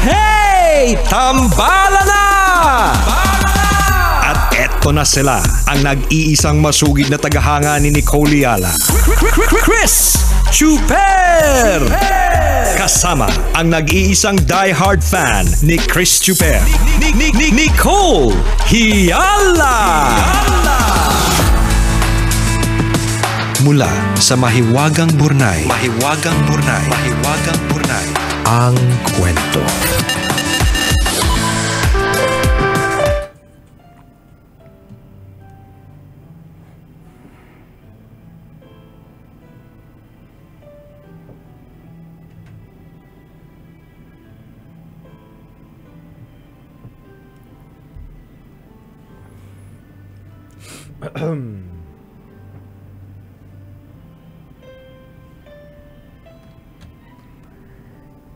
Hey! Tambala na! At eto na sila, ang nag-iisang masugid na tagahanga ni Nicole Yala. Chris Chuper! Kasama ang nag-iisang die-hard fan ni Chris Chuper, Nicole Yala! Mula sa Mahiwagang Burnay, ang kwento.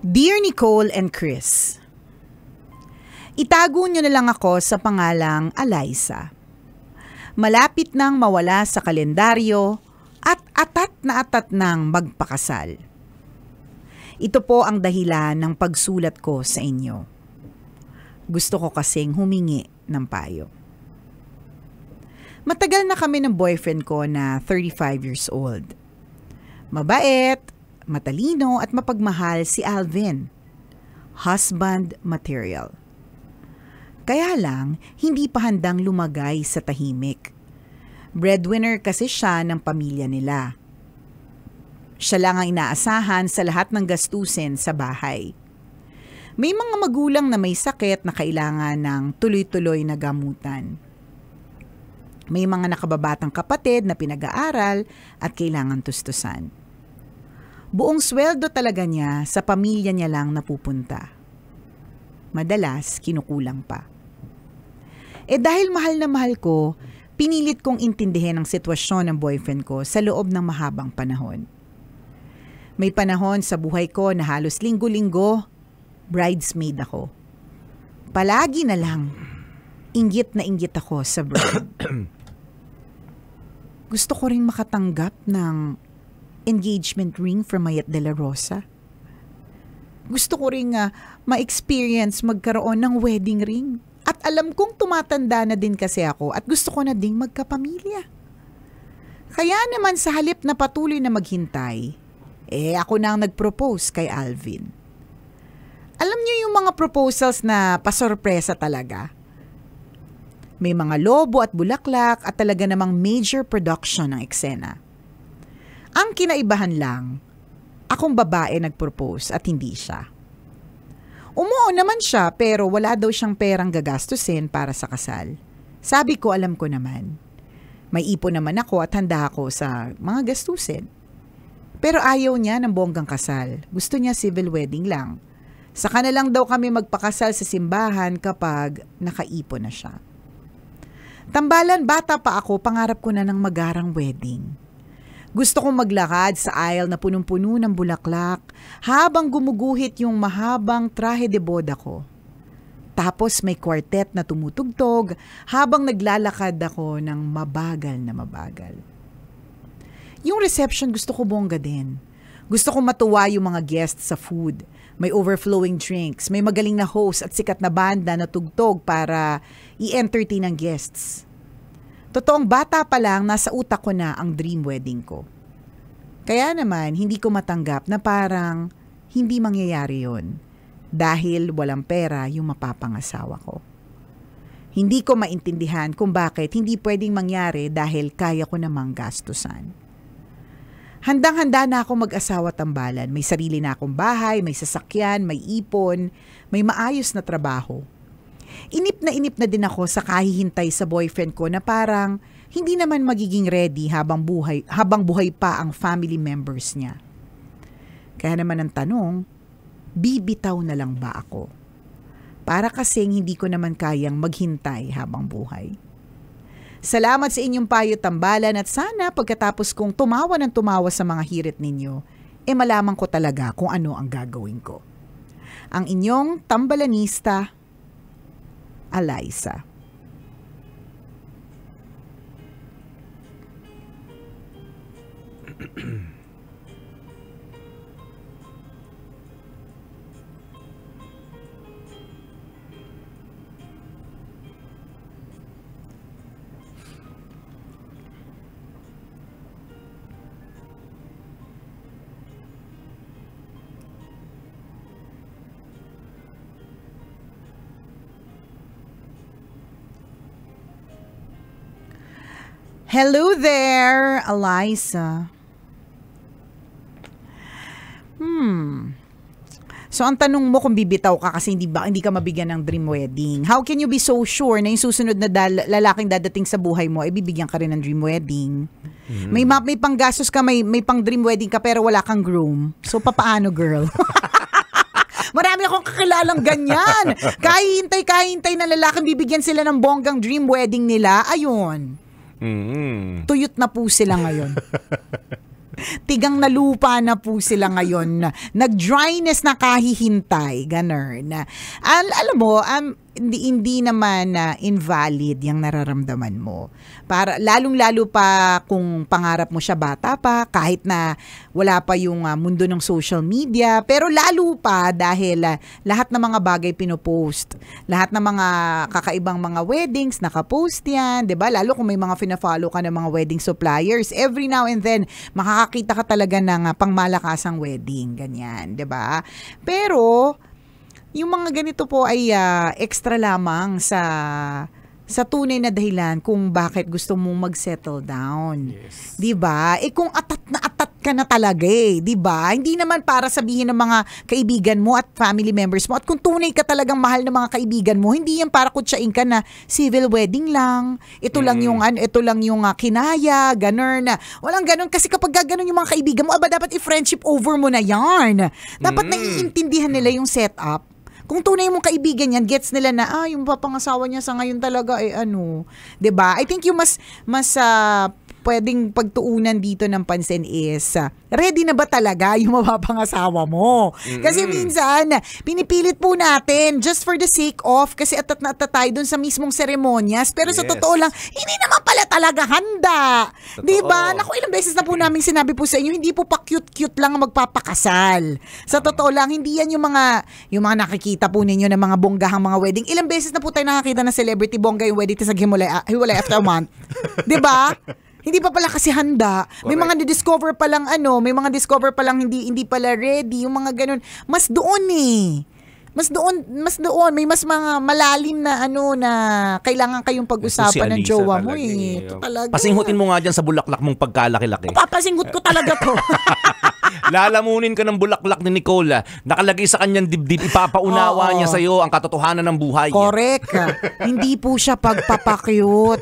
Dear Nicole and Chris, itago niyo na lang ako sa pangalang Alyssa. Malapit nang mawala sa kalendaryo at atat nang magpakasal. Ito po ang dahilan ng pagsulat ko sa inyo. Gusto ko kasing humingi ng payo. Matagal na kami ng boyfriend ko na 35 years old. Mabait, matalino at mapagmahal si Alvin. Husband material. Kaya lang, hindi pa handang lumagay sa tahimik. Breadwinner kasi siya ng pamilya nila. Siya lang ang inaasahan sa lahat ng gastusin sa bahay. May mga magulang na may sakit na kailangan ng tuloy-tuloy na gamutan. May mga nakababatang kapatid na pinag-aaral at kailangan tustusan. Buong sweldo talaga niya sa pamilya niya lang napupunta. Madalas, kinukulang pa. Dahil mahal na mahal ko, pinilit kong intindihin ang sitwasyon ng boyfriend ko sa loob ng mahabang panahon. May panahon sa buhay ko na halos linggo-linggo, bridesmaid ako. Palagi na lang, inggit na inggit ako sa bride. Gusto ko rin makatanggap ng engagement ring from Mayet de la Rosa. Gusto ko rin ma-experience magkaroon ng wedding ring. At alam kong tumatanda na din kasi ako at gusto ko na ding magkapamilya. Kaya naman sa halip na patuloy na maghintay, ako na ang nag-propose kay Alvin. Alam niyo yung mga proposals na pasorpresa talaga. May mga lobo at bulaklak at talaga namang major production ng eksena. Ang kinaibahan lang, akong babae nag-propose at hindi siya. Umuo naman siya pero wala daw siyang perang gagastusin para sa kasal. Sabi ko alam ko naman. May ipon naman ako at handa ako sa mga gastusin. Pero ayaw niya ng bonggang kasal. Gusto niya civil wedding lang. Saka na lang daw kami magpakasal sa simbahan kapag nakaipon na siya. Tambalan, bata pa ako, pangarap ko na ng magarang wedding. Gusto kong maglakad sa aisle na punong-puno ng bulaklak habang gumuguhit yung mahabang trahe de boda ko. Tapos may quartet na tumutugtog habang naglalakad ako ng mabagal na mabagal. Yung reception gusto ko bongga din. Gusto kong matuwa yung mga guests sa food. May overflowing drinks, may magaling na host at sikat na banda na tugtog para i-entertain ang guests. Totoong bata pa lang, nasa utak ko na ang dream wedding ko. Kaya naman, hindi ko matanggap na parang hindi mangyayari yon dahil walang pera yung mapapangasawa ko. Hindi ko maintindihan kung bakit hindi pwedeng mangyari dahil kaya ko namang gastusan. Handang-handa na ako mag-asawa tambalan. May sarili na akong bahay, may sasakyan, may ipon, may maayos na trabaho. Inip na din ako sa kahihintay sa boyfriend ko na parang hindi naman magiging ready habang buhay pa ang family members niya. Kaya naman ang tanong, bibitaw na lang ba ako? Para kasing hindi ko naman kayang maghintay habang buhay. Salamat sa inyong payo tambalan at sana pagkatapos kong tumawa ng tumawa sa mga hirit ninyo, malaman ko talaga kung ano ang gagawin ko. Ang inyong tambalanista, Alyssa. Hello there, Eliza. So ang tanong mo kung bibitaw ka kasi hindi ka mabigyan ng dream wedding. How can you be so sure na yung susunod na lalaking dadating sa buhay mo ay bibigyan ka rin ng dream wedding? May panggastos ka, may pang dream wedding ka pero wala kang groom. So papaano, girl? Marami akong kakilalang ganyan. Kahintay na lalaking bibigyan sila ng bonggang dream wedding nila. Ayun. Tuyot na po sila ngayon. Tigang na lupa na po sila ngayon. Nag-dryness na kahihintay. Ganun. Alam mo, hindi naman invalid yung nararamdaman mo. Para lalong-lalo pa kung pangarap mo siya bata pa, kahit na wala pa yung mundo ng social media, pero lalo pa dahil lahat ng mga bagay pinopost. Lahat ng mga kakaibang mga weddings, nakapost yan, 'di ba? Lalo kung may mga fina-follow ka ng mga wedding suppliers, every now and then makakakita ka talaga ng pangmalakasang wedding, ganyan, 'di ba? Pero yung mga ganito po ay extra lamang sa tunay na dahilan kung bakit gusto mong mag-settle down. Yes. 'Di ba? Kung atat ka na talaga 'di ba? Hindi naman para sabihin ng mga kaibigan mo at family members mo at kung tunay ka talagang mahal ng mga kaibigan mo, hindi yan para kutsain ka na civil wedding lang. Ito lang yung kinaya, ganun na. Walang ganun kasi kapag gano'n yung mga kaibigan mo, dapat i-friendship over mo na yan. Dapat naiintindihan nila yung setup. Kung tunay mong kaibigan yan, gets nila na, yung papangasawa niya sa ngayon talaga, 'di ba? I think yung mas pwedeng pagtuunan dito ng pansin is, ready na ba talaga yung mapapangasawa mo? Kasi minsan, pinipilit po natin just for the sake of, kasi atat na tayo dun sa mismong seremonyas. Pero sa totoo lang, hindi naman pala talaga handa. Diba? Naku, ilang beses na po namin sinabi po sa inyo, hindi po pa cute-cute lang magpapakasal. Sa totoo lang, hindi yan yung mga nakikita po ninyo ng mga bonggahang mga wedding. Ilang beses na po tayo nakakita ng celebrity bongga yung wedding sa hiwalay after a month. Diba? Hindi pa pala kasi handa. Correct. May mga discover pa lang hindi pala ready, yung mga ganun. Mas doon Mas doon, may mas mga malalim na na kailangan kayong pag-usapan ng jowa mo Ito talaga. Pasinghutin mo nga dyan sa bulaklak mong pagkalaki-laki. Papasinghut ko talaga to. Lalamunin ka ng bulaklak ni Nicole. Nakalagay sa kanyang dibdib, ipapaunawa niya sa'yo ang katotohanan ng buhay. Correct. Hindi po siya pagpapakyut.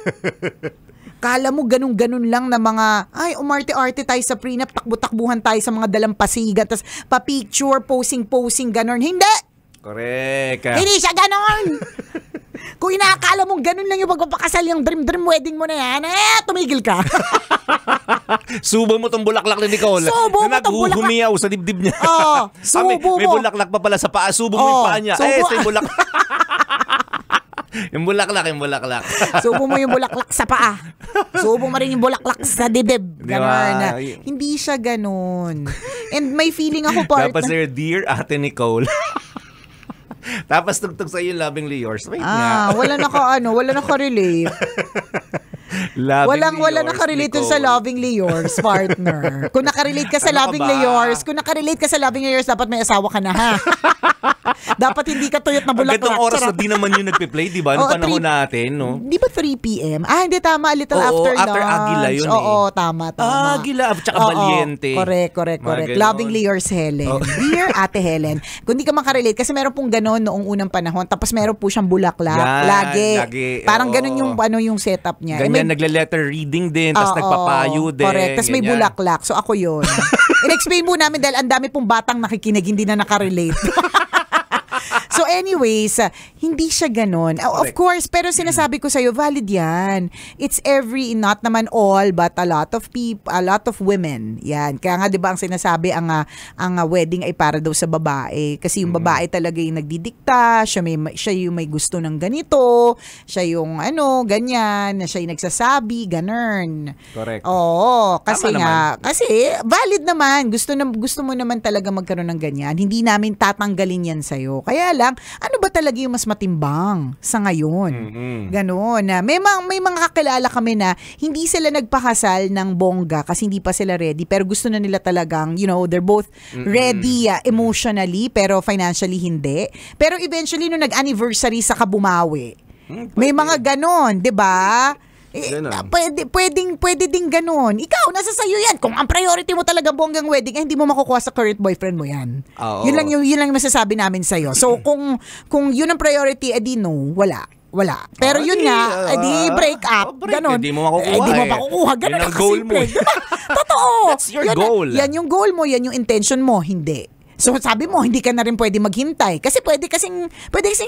Kala mo ganun-ganun lang na mga, umarte-arte tayo sa prenup, takbo-takbuhan tayo sa mga dalampasigan, tapos pa-picture, posing-posing, ganun. Hindi! Correct. Hindi siya ganun! Kung inaakala mong ganun lang yung pagpapakasal, yung dream wedding mo na yan, tumigil ka. Subo mo tong bulaklak ni Nicole. Subo mo tong bulaklak. Naghuhumiyaw sa dibdib niya. Subo mo. May bulaklak pa pala sa paa. Subo mo yung paa niya. Sa yung bulaklak. Yung bulaklak. Subo mo yung bulaklak sa paa. Subo mo rin yung bulaklak sa dibdib. Ganun. Hindi siya ganun. And may feeling ako Tapos dear Ate Nicole. Tapos tugtog sa iyo lovingly yours. Wait nga. Wala naka-relate. Wala nakarelate sa lovingly yours, partner. Kung nakarelate ka sa lovingly yours, dapat may asawa ka na, ha? Dapat hindi ka tuyot na bulaklak. Gantong oras na di naman yung nagpe-play, di ba? Noong panahon natin, no? Di ba 3 p.m.? Hindi, tama. A little after lunch. After Agila yun tama. Agila, tsaka Valiente. Correct. Lovingly yours, Helen. Dear Ate Helen, kung di ka makarelate, kasi meron pong ganon noong unang panahon, tapos meron po siyang bulaklak. Lagi. Parang ganon yung setup niya. Ganyan, nagle-letter reading din, tapos nagpapayo din. Correct, tapos may bulaklak. So ako yun. In-explain po namin dahil ang dami pong batang nakikinig, hindi na nakarelate. So anyways, hindi siya ganon. Of course, pero sinasabi ko sa'yo, valid yan. It's not naman all, but a lot of people, a lot of women. Yan. Kaya nga, di ba, ang sinasabi, ang wedding ay para daw sa babae. Kasi yung babae talaga yung nagdidikta, siya yung may gusto ng ganito, siya yung ganyan, siya yung nagsasabi, ganun. Correct. Oo, kasi kasi valid naman. Gusto mo naman talaga magkaroon ng ganyan. Hindi namin tatanggalin yan sa'yo. Kaya lang, ano ba talaga yung mas matimbang sa ngayon? Ganon. May mga kakilala kami na hindi sila nagpakasal ng bongga kasi hindi pa sila ready, pero gusto na nila talagang, they're both ready emotionally, pero financially hindi. Pero eventually, nung nag-anniversary, saka bumawi. May mga ganon, di ba? Ganun. Pwede ding ganun. Ikaw, nasa sayo yan. Kung ang priority mo talaga bonggang wedding, hindi mo makukuha sa current boyfriend mo yan. Oo. Yun lang yung masasabi namin sa'yo. So, kung yun ang priority, edi no, wala. Pero yun nga, edi break up. Ganon. Hindi mo makukuha. Hindi mo makukuha. Ganon Yun ang goal mo. Totoo. That's your goal. Yan yung goal mo, yan yung intention mo. Hindi. So sabi mo, hindi ka na rin pwede maghintay. Kasi pwede kasing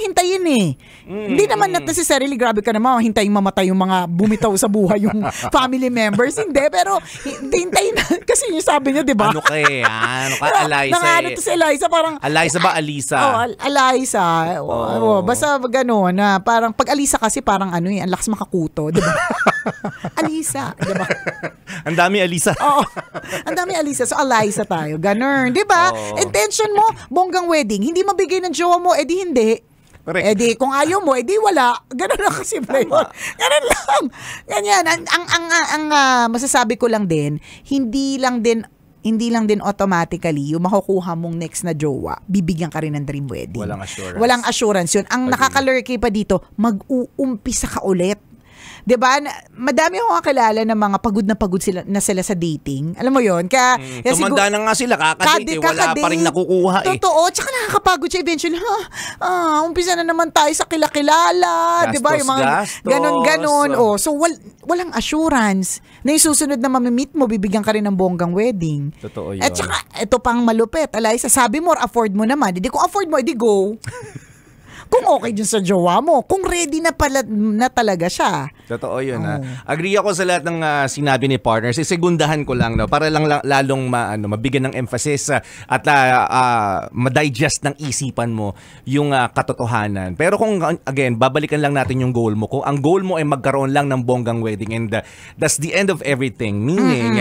hintayin eh. Hindi naman necessarily, grabe ka naman, hintayin mamatay yung mga bumitaw sa buhay yung family members. Hindi, pero hintayin na. Kasi yung sabi niya, di ba? Ano ka Eliza? Nangano to si Eliza, parang... Eliza ba, Alisa? Eliza. Basta gano'n, na parang pag Alisa kasi parang ang lakas makakuto, di ba? Alisa, di ba? Ang dami, Alisa. Oo. Ang dami Alisa. So, Eliza tayo. Ganun. Di ba? Intention mo, bonggang wedding. Hindi mabigay ng jowa mo, edi hindi. Correct. Edi kung ayaw mo, edi wala. Ganun lang kasi yun. Ganun lang. Ganyan. Ang masasabi ko lang din, hindi lang din automatically yung makukuha mong next na jowa, bibigyan ka rin ng dream wedding. Walang assurance yun. Ang nakakalurky pa dito, mag-uumpisa ka ulit. 'Di ba? Madami akong kakilala ng mga pagod sila sa dating. Alam mo 'yon? Tumanda na nga sila, kakadate, wala pa rin nakukuha eh. Totoo, tsaka nakakapagod siya eventually. Umpisa na naman tayo sa kilala, 'di ba? Yung mga ganon. So walang assurance na yung susunod na mamimit mo, bibigyan ka rin ng bonggang wedding. Totoo 'yun. At tsaka ito pang malupit, Eliza, sabi mo afford mo naman. Hindi kung afford mo, edi go. Kung okay dyan sa jowa mo, kung ready na talaga siya. Totoo yun. Agree ako sa lahat ng sinabi ni partner. Segundahan ko lang, no, para lang lalong mabigyan ng emphasis at ma-digest ng isipan mo yung katotohanan. Pero kung, again, babalikan lang natin yung goal mo. Kung ang goal mo ay magkaroon lang ng bonggang wedding and that's the end of everything. Meaning,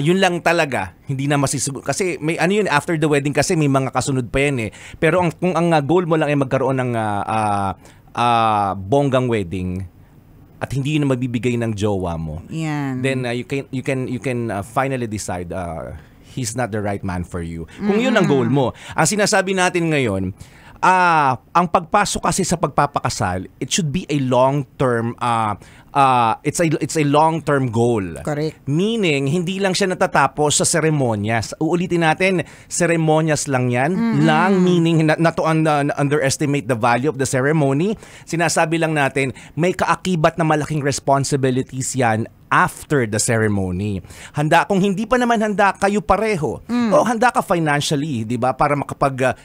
yun lang talaga. Hindi na masisigur. Kasi may after the wedding kasi may mga kasunod pa yan eh. Pero kung ang goal mo lang ay magkaroon ng bonggang wedding at hindi yun na mabibigay ng jowa mo, then you can finally decide he's not the right man for you. Kung yun ang goal mo. Ang sinasabi natin ngayon, ang pagpasok kasi sa pagpapakasal, it should be a long-term it's a long-term goal. Correct. Meaning, hindi lang siya natatapos sa seremonyas. Uulitin natin, seremonyas lang yan. Lang, meaning not to underestimate the value of the ceremony. Sinasabi lang natin, may kaakibat na malaking responsibilities yan after the ceremony. Kung hindi pa naman handa kayo pareho, o handa ka financially, di ba, para makapag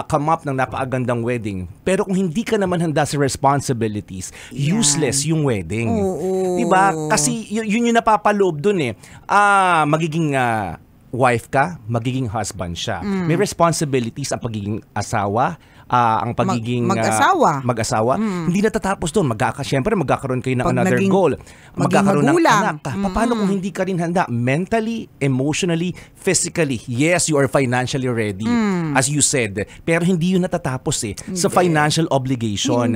come up ng napakagandang wedding. Pero kung hindi ka naman handa sa responsibilities, useless yung wedding. Di ba? Kasi yun yung napapaloob dun eh. Magiging wife ka, magiging husband siya. May responsibilities ang pagiging asawa, ang pagiging mag-asawa. Hindi natatapos doon. Siyempre magkakaroon kayo ng another goal. Magkakaroon ng anak. Paano kung hindi ka rin handa? Mentally, emotionally, physically. Yes, you are financially ready, as you said. Pero hindi yun natatapos eh. Sa financial obligation.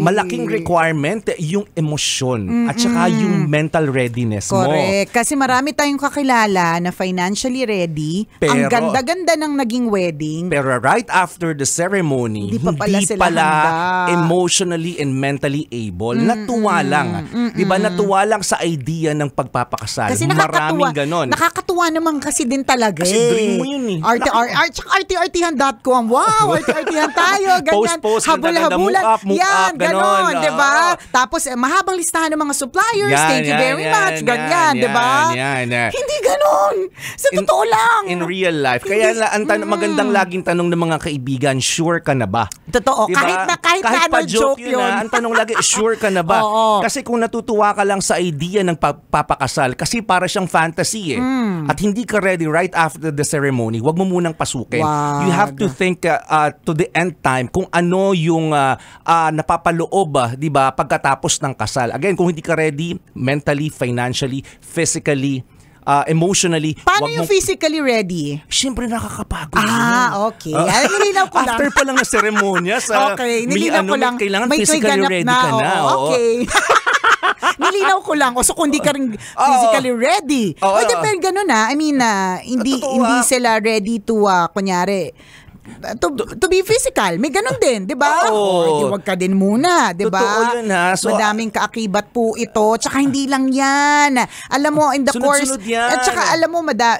Malaking requirement yung emosyon at saka yung mental readiness mo. Correct. Kasi marami tayong kakilala na financially ready. Ang ganda-ganda ng naging wedding. Pero right after the ceremony, hindi pala emotionally and mentally able. Natuwa lang. Diba? Natuwa lang sa idea ng pagpapakasal. Kasi maraming ganon. Nakakatuwa naman kasi din talaga. Kasi dream mo yun eh. RTRThan.com. Wow, RTRThan tayo. Ganyan. Post, habul-habulan. Yan, ganon. Diba? Tapos mahabang listahan ng mga suppliers. Thank you very much. Ganyan. Diba? Hindi ganon. Sa totoo lang. In real life. Kaya magandang laging tanong ng mga kaibigan, sure ka na ba? Totoo. Diba? Kahit pa joke yun. Ang tanong lagi, sure ka na ba? Kasi kung natutuwa ka lang sa idea ng papakasal, kasi para siyang fantasy eh. At hindi ka ready right after the ceremony, wag mo munang pasukin. You have to think to the end time kung ano yung napapaloob, di ba, pagkatapos ng kasal. Again, kung hindi ka ready mentally, financially, physically, emotionally. Paano yung physically ready? Siyempre nakakapagod. Okay. Nilinaw ko lang. After pa lang ng seremonya okay, nilinaw ko lang. Kailangan physically ready ka na. Okay. Nilinaw ko lang. So kung hindi ka rin physically ready. Depende ganun I mean, hindi sila ready to, kunyari, to be physical. May ganun din, di ba? Oo. Wag ka din muna, di ba? Totoo yun, ha? So, madaming kaakibat po ito. Tsaka hindi lang yan. Alam mo, in the course, sunod-sunod yan. at tsaka alam mo,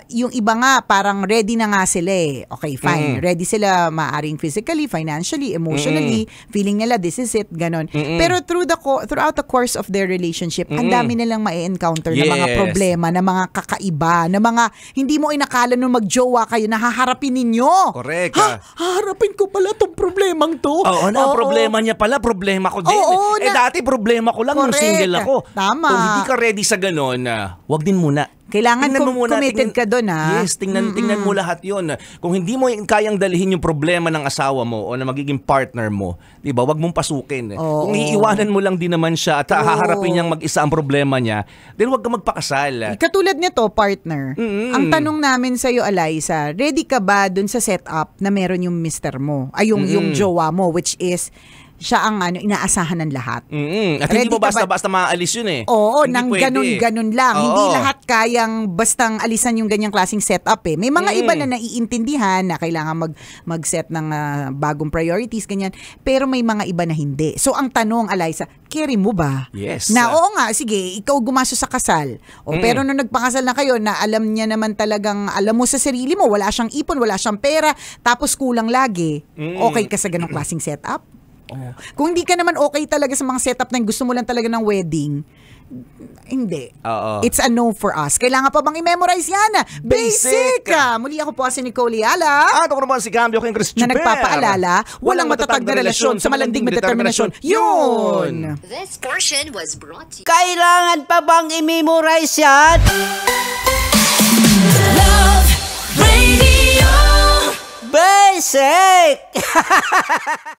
yung iba nga, parang ready na nga sila eh. Okay, fine. Ready sila maaring physically, financially, emotionally. Feeling nila, this is it, ganun. Pero throughout the course of their relationship, ang dami nilang ma-encounter na mga problema, na mga kakaiba, na mga hindi mo inakala nung magjowa kayo, na haharapin ninyo. Correct. Haharapin ko pala tong problemang to. Oo, problema niya pala, problema ko din. Oo, dati problema ko lang nung single ako. Tama. Kung hindi ka ready sa ganun, wag din muna. Kailangan committed ka doon, ha? Yes, tingnan mo lahat yun. Kung hindi mo kayang dalhin yung problema ng asawa mo o na magiging partner mo, di ba, wag mong pasukin. Kung iiwanan mo lang din naman siya at haharapin niyang mag-isa ang problema niya, then wag ka magpakasal. Katulad nito, partner, ang tanong namin sa'yo, Eliza, ready ka ba dun sa setup na meron yung mister mo, ay yung jowa mo, which is siya ang inaasahan ng lahat. At hindi mo basta-basta maaalis yun eh. Oo, hindi nang ganun lang. Hindi lahat kayang bastang alisan yung ganyang klaseng setup eh. May mga iba na naiintindihan na kailangan mag-set ng bagong priorities, ganyan. Pero may mga iba na hindi. So ang tanong, Eliza, carry mo ba? Yes. Na oo nga, sige, ikaw gumasto sa kasal. Pero nung nagpakasal na kayo, na alam niya naman talagang, alam mo sa sarili mo, wala siyang ipon, wala siyang pera, tapos kulang lagi. Okay ka sa ganong klaseng setup? Kung hindi ka naman okay talaga sa mga setup na gusto mo lang talaga ng wedding, hindi. It's a no for us. Kailangan pa bang i-memorize yan? Basic! Muli ako po si Nicole Yala. At ako naman si Cambio King Chris Na nagpapaalala, walang matatag na relasyon sa malanding determinasyon. Yun! This portion was brought to you. Kailangan pa bang i-memorize yan? Love Radio. Basic!